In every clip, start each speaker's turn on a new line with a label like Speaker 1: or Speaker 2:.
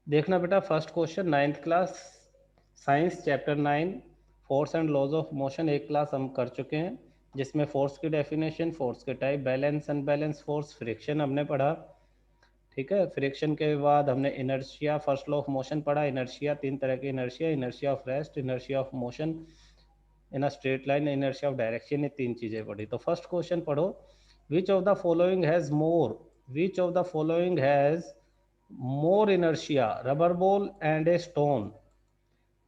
Speaker 1: देखना बेटा, first question, ninth class science chapter 9 force and laws of motion, एक class हम कर चुके हैं, जिसमें फोर्स की डेफिनेशन, फोर्स के type, balance unbalance force, friction हमने पढ़ा। ठीक है, फ्रिक्शन के बाद हमने inertia, first law of motion पढ़ा। इनर्शिया, तीन तरह की inertia, inertia of rest, inertia of motion in a straight line, inertia of direction, ये तीन चीज़ें पढ़ी। तो फर्स्ट क्वेश्चन पढ़ो, which of the following has more, which of the following has more inertia, rubber ball and a stone,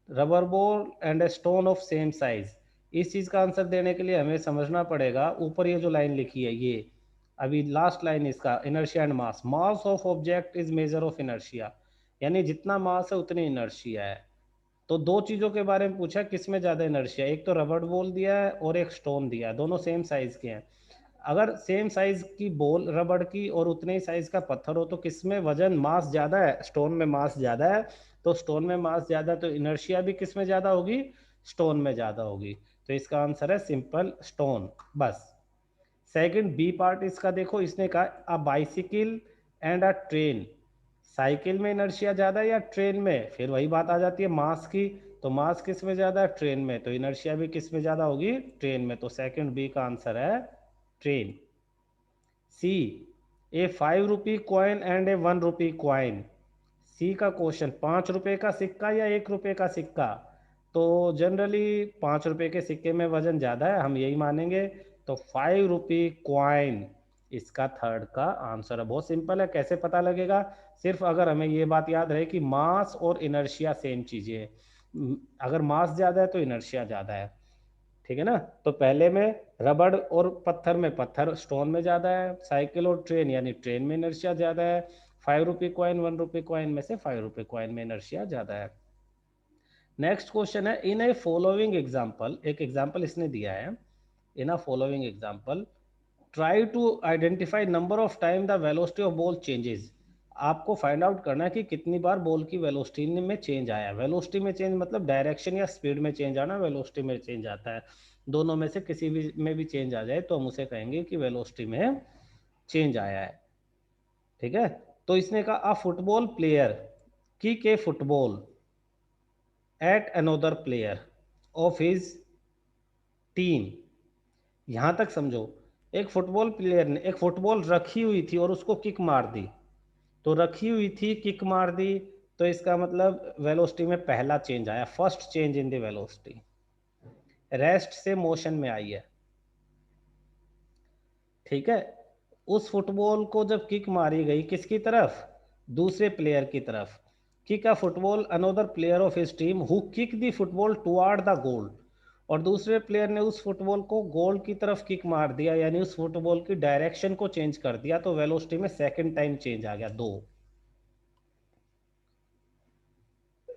Speaker 1: rubber ball and a stone of same size. इस चीज़ का answer देने के लिए हमें समझना पड़ेगा, ऊपर ये जो लाइन लिखी है, ये अभी लास्ट लाइन इसका, inertia and mass, mass of object is measure of inertia, यानी जितना मास है उतनी इनर्शिया है। तो दो चीज़ों के बारे में पूछा, किसमें ज़्यादा इनर्शिया, एक तो रबर बॉल दिया है और एक स्टोन दिया है, दोनों सेम साइज के हैं। अगर सेम साइज की बॉल रबड़ की और उतने ही साइज का पत्थर हो, तो किसमें वजन मास ज़्यादा है, स्टोन में मास ज़्यादा है। तो स्टोन में मास ज़्यादा, तो इनर्शिया भी किसमें ज़्यादा होगी, स्टोन में ज़्यादा होगी। तो इसका आंसर है सिंपल स्टोन, बस। सेकंड बी पार्ट इसका देखो, इसने कहा a bicycle and a train, cycle में इनर्शिया ज़्यादा या ट्रेन में, फिर वही बात आ जाती है मास की। तो मास किस में ज़्यादा है, ट्रेन में, तो इनर्शिया भी किस में ज़्यादा होगी, ट्रेन में। तो सेकंड बी का आंसर है train. C, a 5 rupee coin and a 1 rupee coin, C का क्वेश्चन, 5 रुपए का सिक्का या 1 रुपए का सिक्का। तो जनरली 5 रुपए के सिक्के में वजन ज़्यादा है, हम यही मानेंगे। तो 5 रुपी क्वाइन इसका थर्ड का आंसर है। बहुत सिंपल है, कैसे पता लगेगा, सिर्फ अगर हमें ये बात याद रहे कि मास और इनर्शिया सेम चीज़ें हैं। अगर मास ज़्यादा है तो इनर्शिया ज़्यादा है, ठीक है ना। तो पहले में रबड़ और पत्थर में, पत्थर स्टोन में ज़्यादा है, साइकिल और ट्रेन यानी ट्रेन में इनर्शिया ज़्यादा है। 5 रुपी कॉइन 1 रुपी कॉइन में से 5 रुपी कॉइन में इनर्शिया ज़्यादा है। नेक्स्ट क्वेश्चन है, इन ए फॉलोइंग एग्जाम्पल, एक एग्जाम्पल इसने दिया है, in a following example try to identify number of time the velocity of ball changes. आपको फाइंड आउट करना है कि कितनी बार बॉल की वेलोसिटी में चेंज आया। वेलोसिटी में चेंज मतलब डायरेक्शन या स्पीड में चेंज आना, वेलोसिटी में चेंज आता है। दोनों में से किसी भी में भी चेंज आ जाए तो हम उसे कहेंगे कि वेलोसिटी में चेंज आया है, ठीक है। तो इसने कहा a football player kick a football at another player of his team. यहां तक समझो, एक फुटबॉल प्लेयर ने एक फुटबॉल रखी हुई थी और उसको किक मार दी। तो रखी हुई थी, किक मार दी, तो इसका मतलब वेलोसिटी में पहला चेंज आया, first change in the velocity. Rest से मोशन में आई है, ठीक है। उस फुटबॉल को जब किक मारी गई किसकी तरफ, दूसरे प्लेयर की तरफ, kick a football another player of his team who kick the football toward the goal, और दूसरे प्लेयर ने उस फुटबॉल को गोल की तरफ किक मार दिया, यानी उस फुटबॉल की डायरेक्शन को चेंज कर दिया। तो वेलोसिटी में सेकंड टाइम चेंज आ गया, दो।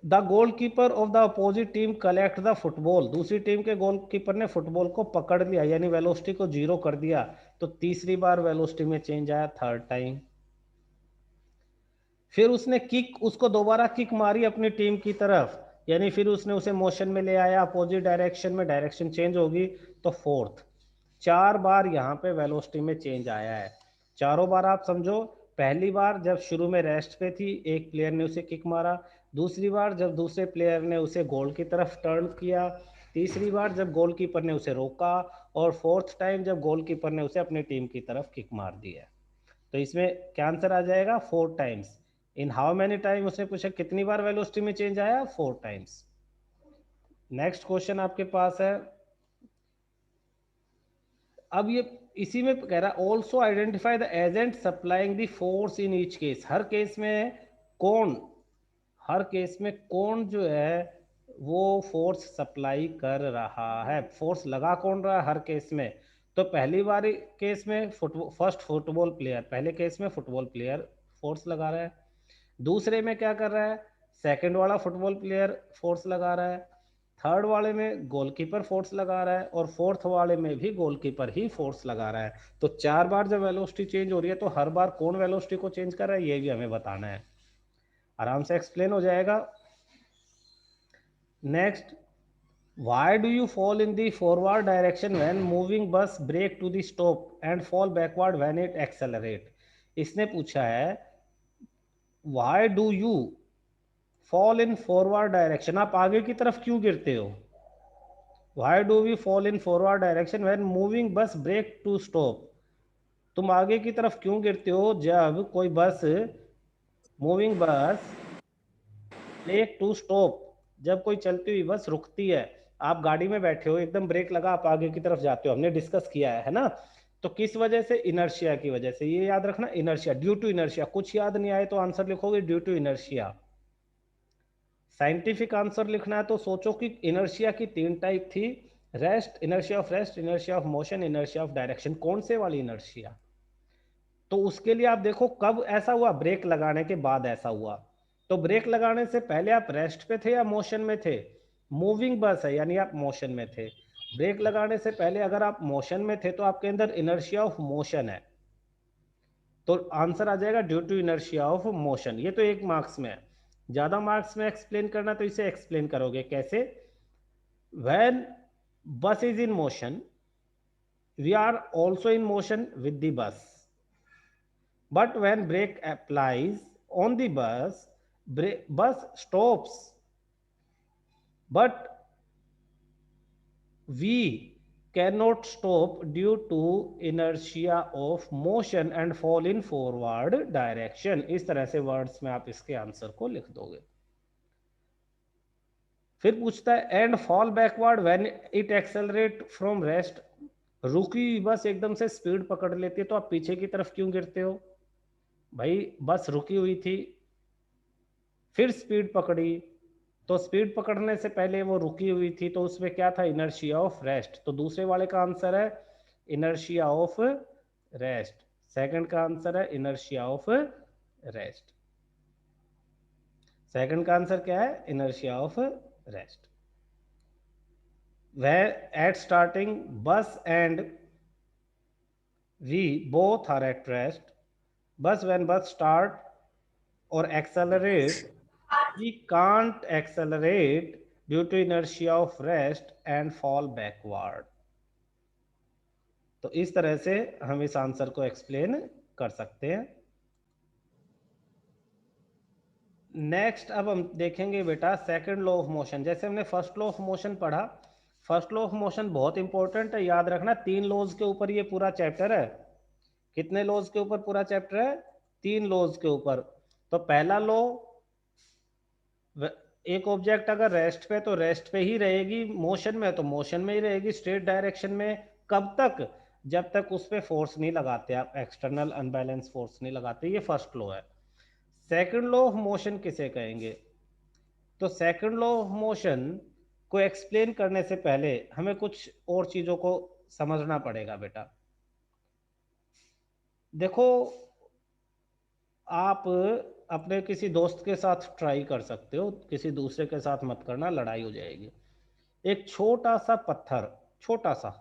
Speaker 1: The goalkeeper of the opposite team collect the football, दूसरी टीम के गोलकीपर ने फुटबॉल को पकड़ लिया, यानी वेलोसिटी को जीरो कर दिया। तो तीसरी बार वेलोसिटी में चेंज आया, थर्ड टाइम। फिर उसने किक, उसको दोबारा किक मारी अपनी टीम की तरफ, यानी फिर उसने उसे मोशन में ले आया, अपोजिट डायरेक्शन में, डायरेक्शन चेंज होगी। तो फोर्थ, चार बार यहाँ पे वेलोसिटी में चेंज आया है। चारों बार आप समझो, पहली बार जब शुरू में रेस्ट पे थी, एक प्लेयर ने उसे किक मारा। दूसरी बार जब दूसरे प्लेयर ने उसे गोल की तरफ टर्न किया। तीसरी बार जब गोलकीपर ने उसे रोका। और फोर्थ टाइम जब गोलकीपर ने उसे अपनी टीम की तरफ किक मार दी है। तो इसमें क्या आंसर आ जाएगा, 4 times. In how many time, उसने पूछा कितनी बार वेलोसिटी में चेंज आया, 4 टाइम्स। नेक्स्ट क्वेश्चन आपके पास है, अब ये इसी में कह रहा है also identify the agent supplying the force in each case, her case में कौन, हर केस में कौन जो है वो फोर्स सप्लाई कर रहा है, फोर्स लगा कौन रहा है हर केस में। तो पहली बार केस में फर्स्ट फुटबॉल प्लेयर, पहले केस में फुटबॉल प्लेयर फोर्स लगा रहा है। दूसरे में क्या कर रहा है, सेकंड वाला फुटबॉल प्लेयर फोर्स लगा रहा है। थर्ड वाले में गोलकीपर फोर्स लगा रहा है, और फोर्थ वाले में भी गोलकीपर ही फोर्स लगा रहा है। तो चार बार जब वेलोसिटी चेंज हो रही है तो हर बार कौन वेलोसिटी को चेंज कर रहा है, ये भी हमें बताना है। आराम से एक्सप्लेन हो जाएगा। Next, why do you fall in the forward direction when moving bus brake to the stop and fall backward when it accelerate। इसने पूछा है why do you fall in forward direction, आप आगे की तरफ क्यों गिरते हो? Why do we fall in forward direction when moving bus brake to stop? तुम आगे की तरफ क्यों गिरते हो जब कोई बस, moving bus brake to stop, जब कोई चलती हुई बस रुकती है, आप गाड़ी में बैठे हो, एकदम ब्रेक लगा, आप आगे की तरफ जाते हो, हमने डिस्कस किया है ना? तो किस वजह से? इनर्शिया की वजह से। ये याद रखना, इनर्शिया, ड्यू टू इनर्शिया। कुछ याद नहीं आए तो आंसर लिखोगे due to inertia. Scientific answer लिखना है तो सोचो कि इनर्शिया की 3 टाइप थी, rest, inertia of rest, inertia of motion, inertia of direction. कौन से वाली इनर्शिया? तो उसके लिए आप देखो कब ऐसा हुआ, ब्रेक लगाने के बाद ऐसा हुआ। तो ब्रेक लगाने से पहले आप रेस्ट पे थे या मोशन में थे? मूविंग बस है यानी आप मोशन में थे। ब्रेक लगाने से पहले अगर आप मोशन में थे तो आपके अंदर इनर्शिया ऑफ मोशन है, तो आंसर आ जाएगा due to inertia of motion. ये तो 1 मार्क्स में है। ज्यादा मार्क्स में एक्सप्लेन करना तो इसे एक्सप्लेन करोगे कैसे? When bus is in motion, we are also in motion with the bus, but when brake applies on the bus, bus stops, but we cannot stop due to inertia of motion and fall in forward direction। इस तरह से words में आप इसके answer को लिख दोगे। फिर पूछता है and fall backward when it accelerate from rest. रुकी बस एकदम से स्पीड पकड़ लेती है तो आप पीछे की तरफ क्यों गिरते हो? भाई बस रुकी हुई थी, फिर स्पीड पकड़ी, तो स्पीड पकड़ने से पहले वो रुकी हुई थी तो उसमें क्या था? Inertia of rest. तो दूसरे वाले का आंसर है इनर्शिया ऑफ रेस्ट। सेकंड का आंसर है इनर्शिया ऑफ रेस्ट। सेकंड का आंसर क्या है? Inertia of rest. वह at starting bus and we both are at rest, bus when bus start और accelerate, we can't accelerate due to inertia of rest and fall backward। तो इस तरह से हम इस आंसर को एक्सप्लेन कर सकते हैं। नेक्स्ट अब हम देखेंगे बेटा सेकंड लॉ ऑफ मोशन। जैसे हमने फर्स्ट लॉ ऑफ मोशन पढ़ा, फर्स्ट लॉ ऑफ मोशन बहुत इंपॉर्टेंट है, याद रखना 3 लॉज के ऊपर ये पूरा चैप्टर है। कितने लॉज के ऊपर पूरा चैप्टर है? 3 लॉज के ऊपर। तो पहला लॉ, एक ऑब्जेक्ट अगर रेस्ट पे तो रेस्ट पे ही रहेगी, मोशन में तो मोशन में ही रहेगी, स्ट्रेट डायरेक्शन में। कब तक? जब तक उस पर फोर्स नहीं लगाते आप, एक्सटर्नल अनबैलेंस फोर्स नहीं लगाते। ये फर्स्ट लॉ है। सेकंड लॉ ऑफ मोशन किसे कहेंगे? तो सेकंड लॉ ऑफ मोशन को एक्सप्लेन करने से पहले हमें कुछ और चीजों को समझना पड़ेगा बेटा। देखो, आप अपने किसी दोस्त के साथ ट्राई कर सकते हो, किसी दूसरे के साथ मत करना, लड़ाई हो जाएगी। एक छोटा सा पत्थर, छोटा सा,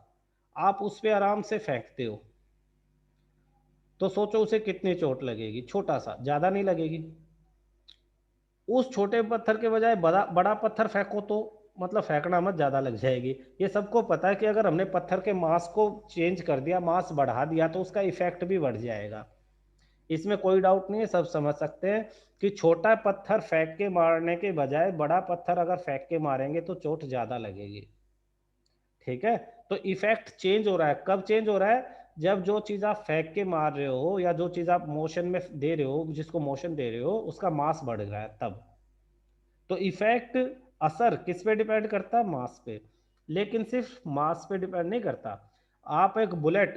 Speaker 1: आप उस पर आराम से फेंकते हो तो सोचो उसे कितनी चोट लगेगी? छोटा सा, ज्यादा नहीं लगेगी। उस छोटे पत्थर के बजाय बड़ा बड़ा पत्थर फेंको तो मतलब फेंकना मत, ज्यादा लग जाएगी। ये सबको पता है कि अगर हमने पत्थर के मास को चेंज कर दिया, मास बढ़ा दिया, तो उसका इफेक्ट भी बढ़ जाएगा। इसमें कोई डाउट नहीं है, सब समझ सकते हैं कि छोटा पत्थर फेंक के मारने के बजाय बड़ा पत्थर अगर फेंक के मारेंगे तो चोट ज्यादा लगेगी। ठीक है? तो इफेक्ट चेंज हो रहा है। कब चेंज हो रहा है? जब जो चीज आप फेंक के मार रहे हो या जो चीज आप मोशन में दे रहे हो, जिसको मोशन दे रहे हो, उसका मास बढ़ रहा है तब। तो इफेक्ट, असर किस पे डिपेंड करता है? मास पे। लेकिन सिर्फ मास पे डिपेंड नहीं करता। आप एक बुलेट,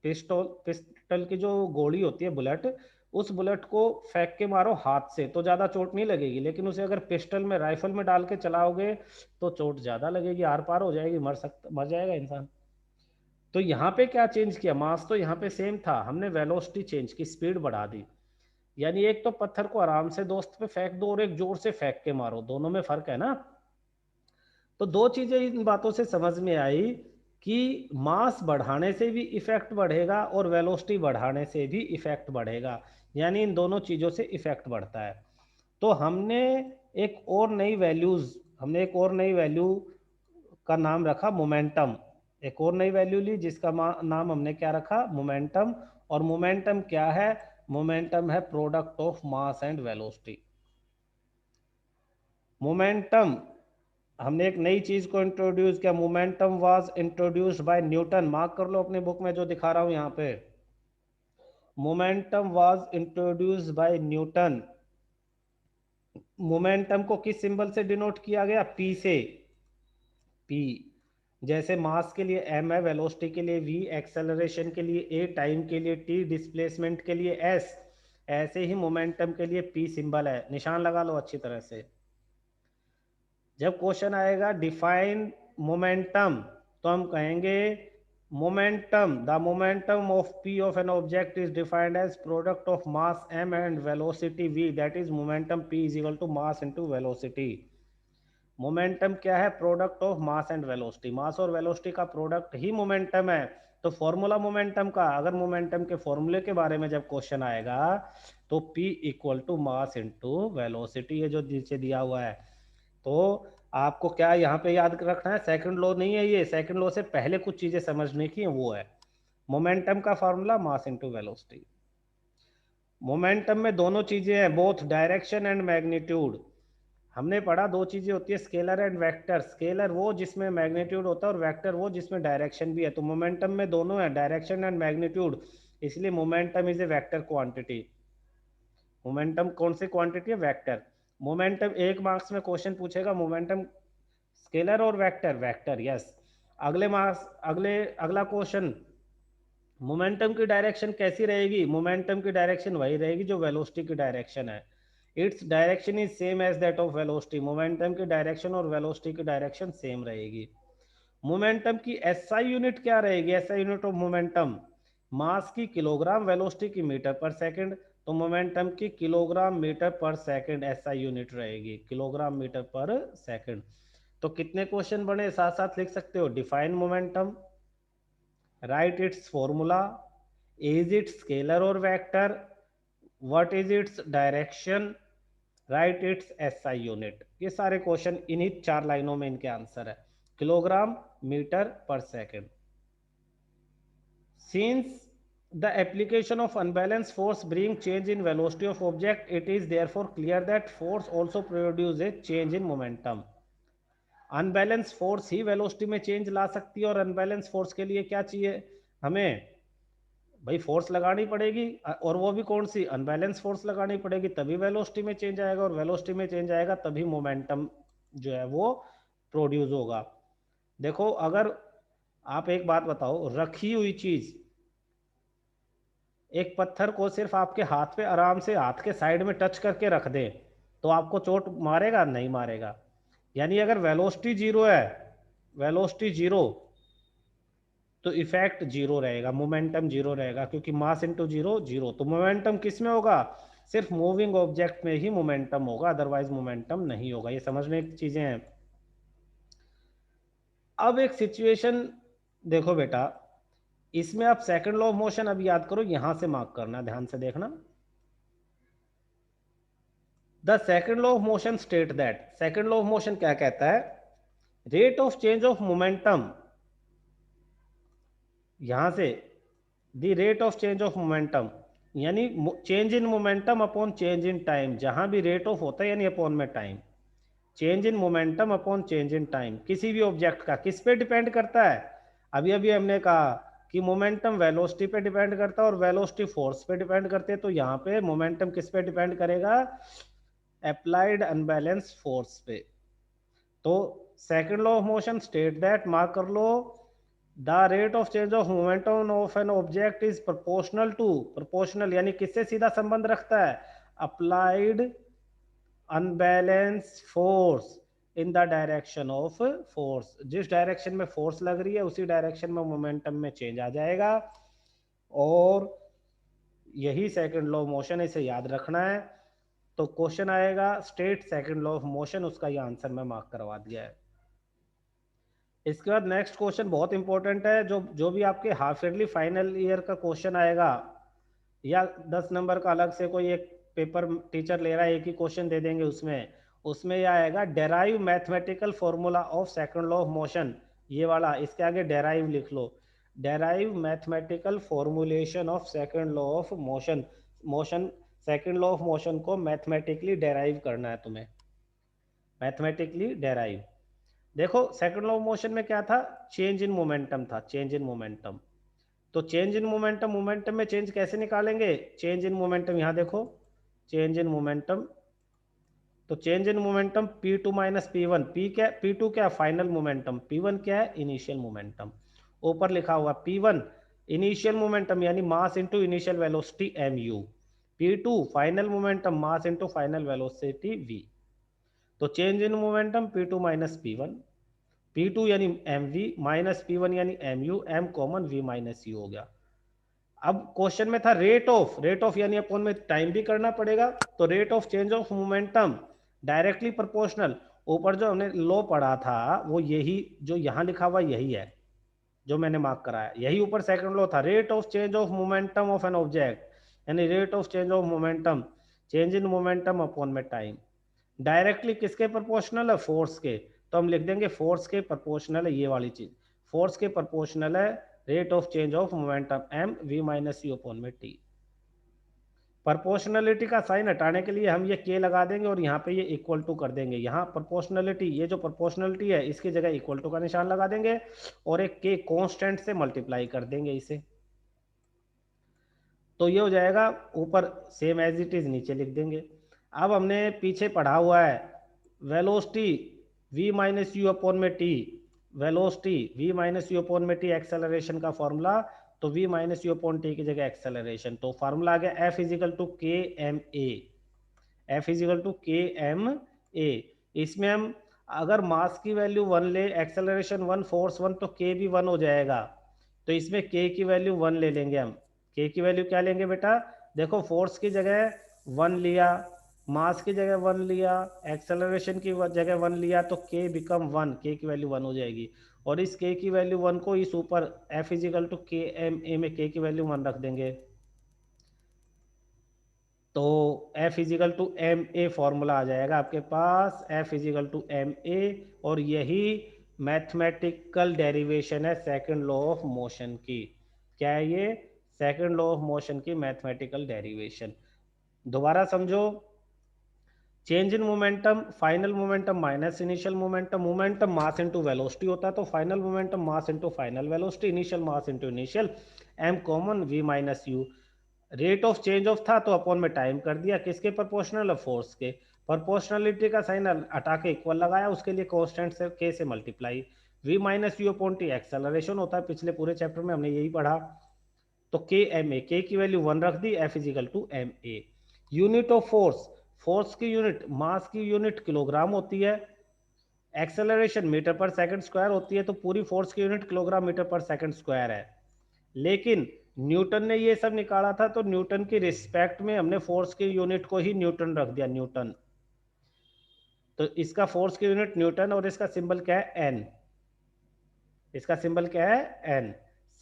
Speaker 1: पिस्टल की जो गोली होती है बुलेट, उस बुलेट को फेंक के मारो हाथ से तो ज्यादा चोट नहीं लगेगी, लेकिन उसे अगर पिस्टल में, राइफल में डाल के चलाओगे तो चोट ज्यादा लगेगी, आर पार हो जाएगी, मर जाएगा इंसान। तो यहाँ पे क्या चेंज किया? मास तो यहाँ पे सेम था, हमने वेलोसिटी चेंज की, स्पीड बढ़ा दी। यानी एक तो पत्थर को आराम से दोस्त पे फेंक दो और एक जोर से फेंक के मारो, दोनों में फर्क है ना। तो दो चीजें इन बातों से समझ में आई कि मास बढ़ाने से भी इफेक्ट बढ़ेगा और वेलोसिटी बढ़ाने से भी इफेक्ट बढ़ेगा, यानी इन दोनों चीजों से इफेक्ट बढ़ता है। तो हमने एक और नई वैल्यू का नाम रखा मोमेंटम। एक और नई वैल्यू ली जिसका नाम हमने क्या रखा? मोमेंटम। और मोमेंटम क्या है? मोमेंटम है product of mass and velocity. Momentum, हमने एक नई चीज को इंट्रोड्यूस किया, momentum was introduced by Newton. Mark कर लो अपने बुक में जो दिखा रहा हूं यहाँ पे, momentum was introduced by Newton. Momentum को किस सिंबल से डिनोट किया गया? पी से। पी, जैसे मास के लिए एम है, वेलोसिटी के लिए वी, एक्सेलरेशन के लिए ए, टाइम के लिए टी, डिस्प्लेसमेंट के लिए एस, ऐसे ही मोमेंटम के लिए पी सिंबल है। निशान लगा लो अच्छी तरह से। जब क्वेश्चन आएगा डिफाइन मोमेंटम, तो हम कहेंगे momentum, the momentum of p of an object is defined as product of mass m and velocity v, that is momentum p is equal to mass into velocity. Momentum क्या है? Product of mass and velocity. Mass और velocity का product ही momentum है। तो formula momentum का, अगर momentum के फॉर्मूले के बारे में जब क्वेश्चन आएगा तो P equal to mass into velocity, ये जो नीचे दिया हुआ है। तो आपको क्या यहाँ पे याद रखना है? सेकंड लॉ नहीं है ये, सेकंड लॉ से पहले कुछ चीजें समझने की है, वो है मोमेंटम का formula mass into velocity. Momentum में दोनों चीजें हैं, बोथ डायरेक्शन एंड मैग्नीट्यूड। हमने पढ़ा दो चीजें होती है, स्केलर एंड वेक्टर। स्केलर वो जिसमें मैग्नीट्यूड होता है और वेक्टर वो जिसमें डायरेक्शन भी है। तो मोमेंटम में दोनों है, डायरेक्शन एंड मैग्नीट्यूड, इसलिए momentum is a vector quantity. Momentum कौन सी क्वांटिटी है? वेक्टर। मोमेंटम एक मार्क्स में क्वेश्चन पूछेगा, मोमेंटम स्केलर और वेक्टर, वेक्टर यस। अगले मार्क्स, अगला क्वेश्चन, मोमेंटम की डायरेक्शन कैसी रहेगी? मोमेंटम की डायरेक्शन वही रहेगी जो वेलोसिटी की डायरेक्शन है। Its direction is same as that of velocity. Momentum की डायरेक्शन और वेलोसिटी की डायरेक्शन सेम रहेगी। मोमेंटम की एसआई यूनिट क्या रहेगी? SI unit of momentum, mass की किलोग्राम, वेलोसिटी की मीटर पर सेकंड। तो मोमेंटम की किलोग्राम मीटर पर सेकंड एसआई यूनिट रहेगी, किलोग्राम मीटर पर सेकंड। तो कितने क्वेश्चन बने, साथ साथ लिख सकते हो। Define momentum, write its formula, is it scalar or vector, what is its direction, write its SI unit। ये सारे क्वेश्चन इन्हीं 4 लाइनों में इनके आंसर है, किलोग्राम मीटर पर second. since the application of unbalanced force bring change in velocity of object, it is therefore clear that force also produce a change in momentum। Unbalance force he velocity में change ला सकती है, और unbalance force के लिए क्या चाहिए हमें? भाई फोर्स लगानी पड़ेगी, और वो भी कौन सी? अनबैलेंस फोर्स लगानी पड़ेगी, तभी वेलोसिटी में चेंज आएगा, और वेलोसिटी में चेंज आएगा तभी मोमेंटम जो है वो प्रोड्यूस होगा। देखो, अगर आप एक बात बताओ, रखी हुई चीज, एक पत्थर को सिर्फ आपके हाथ पे आराम से हाथ के साइड में टच करके रख दे, तो आपको चोट मारेगा? नहीं मारेगा। यानी अगर वेलोसिटी जीरो है, वेलोसिटी जीरो, तो इफेक्ट जीरो रहेगा, मोमेंटम जीरो रहेगा, क्योंकि मास इंटू जीरो जीरो। तो मोमेंटम किस में होगा? सिर्फ मूविंग ऑब्जेक्ट में ही मोमेंटम होगा, अदरवाइज मोमेंटम नहीं होगा। ये समझने की चीजें हैं। अब एक सिचुएशन देखो बेटा, इसमें आप सेकंड लॉ ऑफ मोशन अब याद करो, यहां से मार्क करना, ध्यान से देखना। The second law of motion state that, second law of motion क्या कहता है? Rate of change of momentum, यहां से the rate of change of momentum, यानी change in momentum upon change in time. जहां भी रेट ऑफ होता है यानी अपॉन में time, change in momentum upon change in time किसी भी ऑब्जेक्ट का किस पे डिपेंड करता है? अभी अभी हमने कहा कि मोमेंटम वेलोसिटी पे डिपेंड करता है और वेलोसिटी फोर्स पे डिपेंड करते हैं। तो यहाँ पे मोमेंटम किस पे डिपेंड करेगा? अप्लाइड अनबैलेंस फोर्स पे। तो second law of motion state that, mark कर लो, the rate of change of momentum of an object is proportional to, proportional यानी किससे सीधा संबंध रखता है? Applied unbalance force in the direction of force. जिस डायरेक्शन में फोर्स लग रही है उसी डायरेक्शन में मोमेंटम में चेंज आ जाएगा, और यही सेकंड लॉ ऑफ मोशन, इसे याद रखना है। तो क्वेश्चन आएगा state second law of motion, उसका ये आंसर मैं मार्क करवा दिया है। इसके बाद नेक्स्ट क्वेश्चन बहुत इंपॉर्टेंट है, जो जो भी आपके हाफ ईयरली फाइनल ईयर का क्वेश्चन आएगा, या 10 नंबर का अलग से कोई एक पेपर टीचर ले रहा है, एक ही क्वेश्चन दे देंगे उसमें, उसमें यह आएगा derive mathematical formula of second law of motion. ये वाला, इसके आगे डेराइव लिख लो, derive mathematical formulation of second law of motion. Motion, second law of motion को मैथमेटिकली डेराइव करना है तुम्हें। Mathematically derive. देखो सेकंड लॉ ऑफ मोशन में क्या था, चेंज इन मोमेंटम था, चेंज इन मोमेंटम। तो चेंज इन मोमेंटम, मोमेंटम में चेंज कैसे निकालेंगे, चेंज इन मोमेंटम, यहाँ देखो चेंज इन मोमेंटम, तो change in momentum P2 minus P1, P क्या, P2 क्या फाइनल मोमेंटम, P1 क्या है इनिशियल मोमेंटम। ऊपर लिखा हुआ P1 इनिशियल मोमेंटम यानी mass into initial velocity mu, P2 final momentum mass into final velocity v। तो change in momentum P2 minus P1, P2 यानी mv माइनस P1 यानी mu, m common v minus u हो गया। अब question में था rate of यानी अपन में टाइम भी करना पड़ेगा, तो rate of change of momentum directly proportional, ऊपर जो हमने लॉ पढ़ा था वो यही जो यहाँ लिखा हुआ यही है, जो मैंने मार्क कराया यही ऊपर सेकंड लॉ था, rate of change of momentum of an object यानी rate of change of momentum, change in momentum upon में टाइम, डायरेक्टली किसके प्रोपोर्शनल है, फोर्स के। तो हम लिख देंगे फोर्स के प्रोपोर्शनल है ये वाली चीज, फोर्स के प्रोपोर्शनल है rate of change of momentum M V minus you upon में टी। प्रोपोर्शनलिटी का साइन हटाने के लिए हम ये के लगा देंगे और यहाँ पे ये इक्वल टू कर देंगे, यहाँ प्रोपोर्शनलिटी, ये जो प्रोपोर्शनलिटी है इसकी जगह इक्वल टू का निशान लगा देंगे और एक के कांस्टेंट से मल्टीप्लाई कर देंगे इसे, तो ये हो जाएगा ऊपर सेम एज इट इज नीचे लिख देंगे। अब हमने पीछे पढ़ा हुआ है velocity v minus you upon में t, velocity v minus you upon में टी एक्सेलरेशन का फॉर्मूला, तो v minus you upon t की जगह एक्सेलरेशन, तो फार्मूला आ गया f equal to k m a, F equal to k m a. इसमें हम अगर मास की वैल्यू 1 ले, एक्सेलरेशन 1, फोर्स 1, तो के भी 1 हो जाएगा, तो इसमें के की वैल्यू 1 ले लेंगे हम। के की वैल्यू क्या लेंगे बेटा, देखो फोर्स की जगह 1 लिया, मास की जगह 1 लिया, एक्सेलरेशन की जगह 1 लिया, तो के बिकम 1, के की वैल्यू 1 हो जाएगी। और इस के की वैल्यू 1 को इस ऊपर F equal to k m a में के की वैल्यू 1 रख देंगे, तो F equal to m a formula आ जाएगा आपके पास, F equal to m a, और यही मैथमेटिकल डेरिवेशन है सेकंड लॉ ऑफ मोशन की। क्या है ये, सेकंड लॉ ऑफ मोशन की मैथमेटिकल डेरिवेशन। दोबारा समझो, change in momentum, final momentum minus initial momentum, momentum mass into velocity होता है, तो final momentum mass into final velocity, initial mass into initial, m common v minus you. Rate of change of था तो upon में time कर दिया, किसके proportional है, फोर्स के। प्रोपोर्शनलिटी का साइन हटा के इक्वल लगाया, उसके लिए कांस्टेंट से के से multiply, v minus you upon T acceleration होता है, पिछले पूरे चैप्टर में हमने यही पढ़ा, तो के एम ए, के की वैल्यू 1 रख दी, F equal to m a. Unit of force, force की यूनिट मास की यूनिट किलोग्राम होती है, एक्सेलरेशन मीटर पर सेकंड स्क्वायर होती है, तो पूरी फोर्स की यूनिट किलोग्राम मीटर पर सेकंड स्क्वायर है। लेकिन न्यूटन ने ये सब निकाला था, तो न्यूटन की रिस्पेक्ट में हमने फोर्स की यूनिट को ही न्यूटन रख दिया, न्यूटन। तो इसका फोर्स की यूनिट न्यूटन और इसका सिंबल क्या है, एन, इसका सिंबल क्या है, N.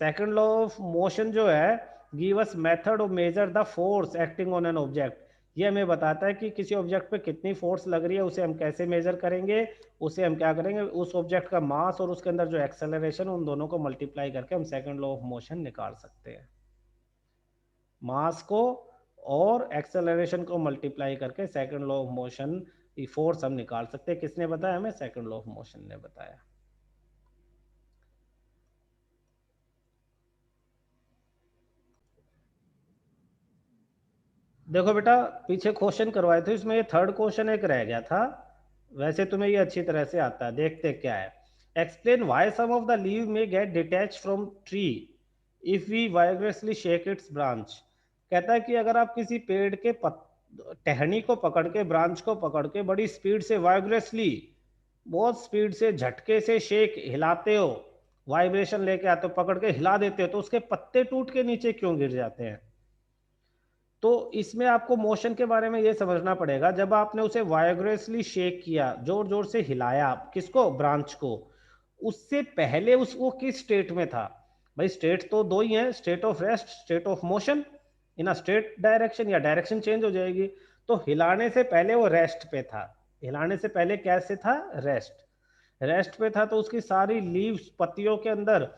Speaker 1: Second law of motion जो है give us method of measure the force acting on an object, ये हमें बताता है कि किसी ऑब्जेक्ट पे कितनी फोर्स लग रही है, उसे हम कैसे मेजर करेंगे, उसे हम क्या करेंगे, उस ऑब्जेक्ट का मास और उसके अंदर जो एक्सेलरेशन, उन दोनों को मल्टीप्लाई करके हम सेकंड लॉ ऑफ मोशन निकाल सकते हैं। मास को और एक्सेलरेशन को मल्टीप्लाई करके सेकंड लॉ ऑफ मोशन की फोर्स हम निकाल सकते हैं। किसने बताया हमें, सेकंड लॉ ऑफ मोशन ने बताया। देखो बेटा पीछे क्वेश्चन करवाए थे, इसमें ये थर्ड क्वेश्चन एक रह गया था, वैसे तुम्हें ये अच्छी तरह से आता है, देखते क्या है। Explain why some of the leave में get detach from tree if we vigorously shake its branch. कहता है कि अगर आप किसी पेड़ के टहनी को पकड़ के, ब्रांच को पकड़ के बड़ी स्पीड से वाइग्रेसली, बहुत स्पीड से झटके से शेक हिलाते हो, वाइब्रेशन लेके आते हो, पकड़ के हिला देते हो, तो उसके पत्ते टूट के नीचे क्यों गिर जाते हैं। तो इसमें आपको मोशन के बारे में ये समझना पड़ेगा, जब आपने उसे वाइग्रेसली शेक किया, जोर जोर से हिलाया, किसको, ब्रांच को, उससे पहले उसको किस स्टेट में था। भाई स्टेट तो दो ही हैं, state of rest, state of motion, in a state direction या डायरेक्शन चेंज हो जाएगी। तो हिलाने से पहले वो रेस्ट पे था, हिलाने से पहले कैसे था, रेस्ट, रेस्ट पे था, तो उसकी सारी लीव्स, पत्तियों के अंदर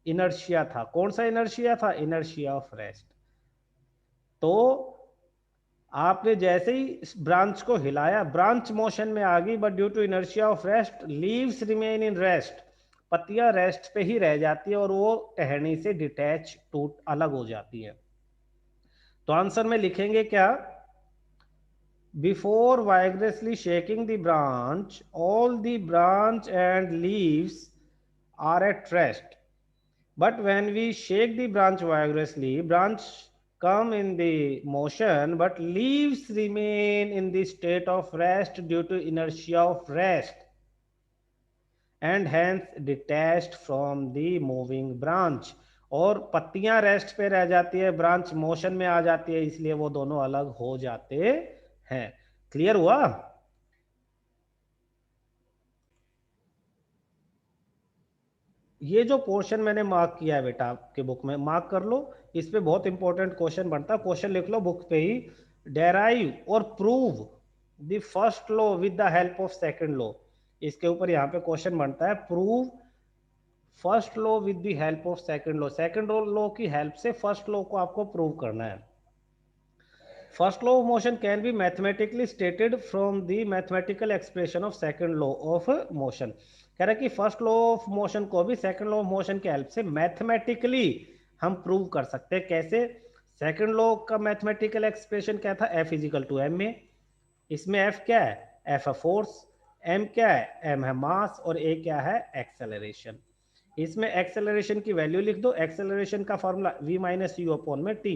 Speaker 1: इनर्शिया था। कौन सा इनर्शिया था, इनर्शिया ऑफ रेस्ट। तो आपने जैसे ही ब्रांच को हिलाया, ब्रांच मोशन में आ गई, but due to inertia of rest leaves remain in rest, पत्तियां रेस्ट पे ही रह जाती है और वो टहनी से डिटैच टूट अलग हो जाती है। तो आंसर में लिखेंगे क्या, before vigorously shaking the branch all the branch and leaves are at rest, but when we shake the branch vigorously, branch come in the motion, but leaves remain in the state of rest due to inertia of rest and hence detached from the moving branch। और पत्तियां rest पे रह जाती है, branch motion में आ जाती है, इसलिए वो दोनों अलग हो जाते हैं। क्लियर हुआ? ये जो पोर्शन मैंने मार्क किया है बेटा आपके बुक में, मार्क कर लो, इस पे बहुत इंपॉर्टेंट क्वेश्चन बनता है, क्वेश्चन लिख लो बुक पे ही। डेराइव और prove the first law with the help of second law, इसके ऊपर यहाँ पे क्वेश्चन बनता है, prove first law with the help of second law, second law की हेल्प से फर्स्ट लॉ को आपको प्रूव करना है। First law of motion can be mathematically stated from the mathematical expression of second law of motion. कह रहा है कि फर्स्ट लॉ ऑफ मोशन को भी सेकंड लॉ ऑफ मोशन की हेल्प से मैथमेटिकली हम प्रूव कर सकते हैं। कैसे? सेकंड लॉ का मैथमेटिकल एक्सप्रेशन क्या था, एफ इजिकल टू एम में, इसमें एफ क्या है, एफ है फोर्स, एम क्या है, एम है मास, और ए क्या है, एक्सेलरेशन। इसमें एक्सेलरेशन की वैल्यू लिख दो, एक्सेलरेशन का formula v minus you upon में t,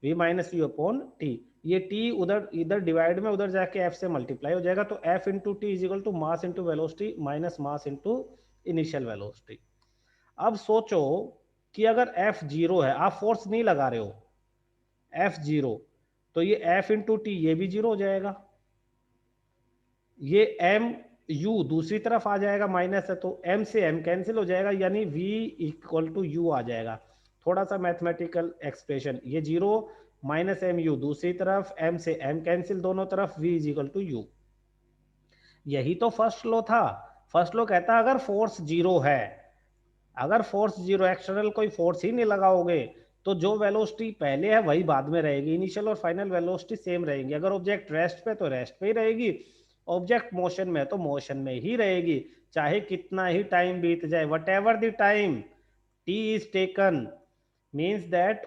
Speaker 1: v minus you upon t, ये t उधर इधर डिवाइड में उधर जाके f से मल्टीप्लाई हो जाएगा, तो f into T is equal to mass into velocity minus mass into initial velocity. अब सोचो कि अगर f जीरो है, आप फोर्स नहीं लगा रहे हो, f जीरो, तो ये f इंटू टी ये भी जीरो हो जाएगा, ये m u दूसरी तरफ आ जाएगा, माइनस है तो m से m कैंसिल हो जाएगा, यानी v इक्वल टू यू आ जाएगा। थोड़ा सा मैथमेटिकल एक्सप्रेशन, ये जीरो माइनस एम यू दूसरी तरफ, m से m कैंसिल दोनों तरफ, v is equal to U. यही तो फर्स्ट लॉ था। फर्स्ट लॉ कहता है अगर फोर्स जीरो है, अगर फोर्स जीरो, एक्सटर्नल कोई फोर्स ही नहीं लगाओगे, तो जो वेलोसिटी पहले है वही बाद में रहेगी, इनिशियल और फाइनल वेलोसिटी सेम रहेंगी। अगर ऑब्जेक्ट रेस्ट पे तो रेस्ट पे ही रहेगी, ऑब्जेक्ट मोशन में तो मोशन में ही रहेगी, चाहे कितना ही टाइम बीत जाए, what ever the time t is taken means that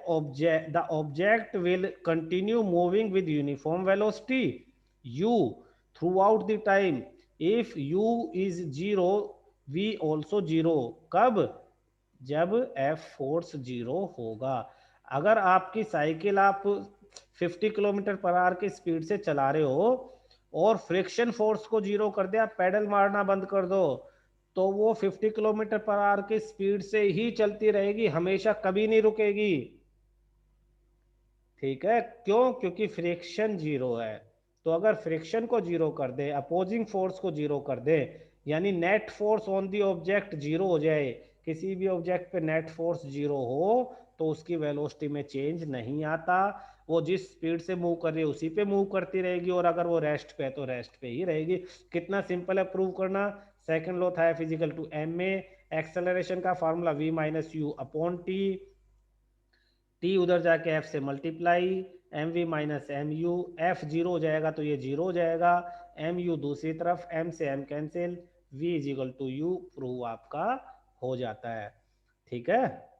Speaker 1: the object will continue moving with uniform velocity u throughout the time। if u is zero v also zero। कब? जब f फोर्स जीरो होगा। अगर आपकी cycle आप 50 kilometre per hour की speed से चला रहे हो और फ्रिक्शन फोर्स को जीरो कर दे, आप पैडल मारना बंद कर दो, तो वो 50 किलोमीटर पर आवर की स्पीड से ही चलती रहेगी, हमेशा कभी नहीं रुकेगी। ठीक है, क्यों? क्योंकि फ्रिक्शन जीरो है। तो अगर फ्रिक्शन को जीरो कर दे, अपोजिंग फोर्स को जीरो कर दे, यानी net force on the object zero हो जाए, किसी भी ऑब्जेक्ट पे नेट फोर्स जीरो हो तो उसकी वेलोसिटी में चेंज नहीं आता, वो जिस स्पीड से मूव कर रही है उसी पे मूव करती रहेगी, और अगर वो रेस्ट पे है तो रेस्ट पे ही रहेगी। कितना सिंपल है प्रूव करना। सेकंड लॉ था फिजिकल टू एम में, एक्सेलरेशन का formula v minus you upon T, T उधर जाके एफ से multiply, M V minus M U, F zero हो जाएगा तो ये जीरो हो जाएगा, एम यू दूसरी तरफ, एम से M cancel, V is equal to U, prove आपका हो जाता है। ठीक है।